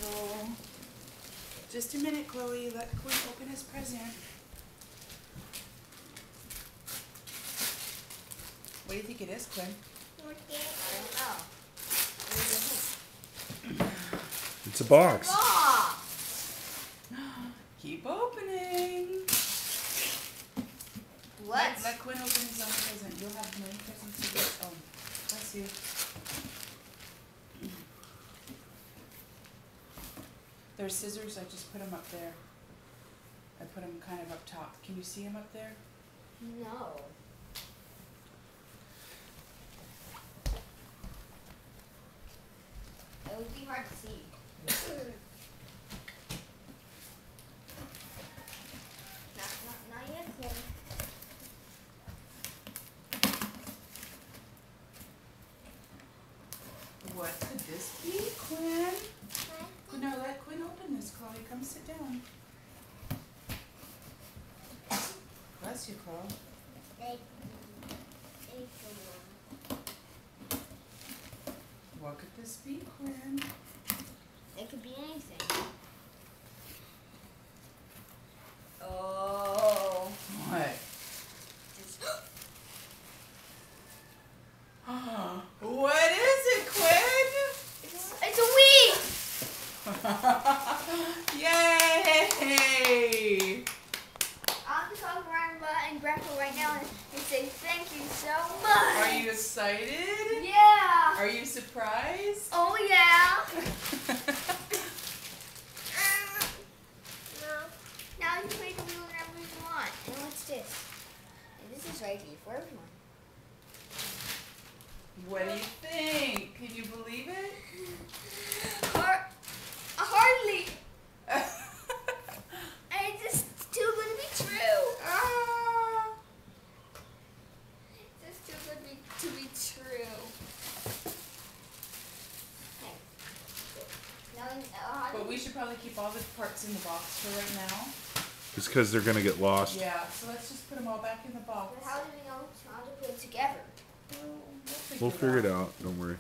Oh, just a minute, Chloe. Let Quinn open his present. What do you think it is, Quinn? I don't know. It's a box. Keep opening. What? Let Quinn open his own present. You'll have many presents to get. Oh, bless you. There's scissors. I just put them up there. I put them kind of up top. Can you see them up there? No. It would be hard to see. Not yet, Quinn. What could this be, Quinn? No, let Quinn open this, Chloe. Come sit down. Bless you, Chloe. What could this be, Quinn? It could be anything. Oh. What? What is it, Quinn? It's a Wii! Yay! I'll have to call Grandma and Grandpa right now and say thank you so much. Are you excited? Yeah. Are you surprised? Oh yeah. Now you can play the wheel whenever you want. And what's this? And this is right here for everyone. What do you think? Can you believe it? Hardly. And it's just too good to be true. It's just too good to be true. Okay. Now, But we should probably keep all the parts in the box for right now. Just because they're going to get lost. Yeah, so let's just put them all back in the box. But how do we know how to put it together? We'll figure it out. Don't worry.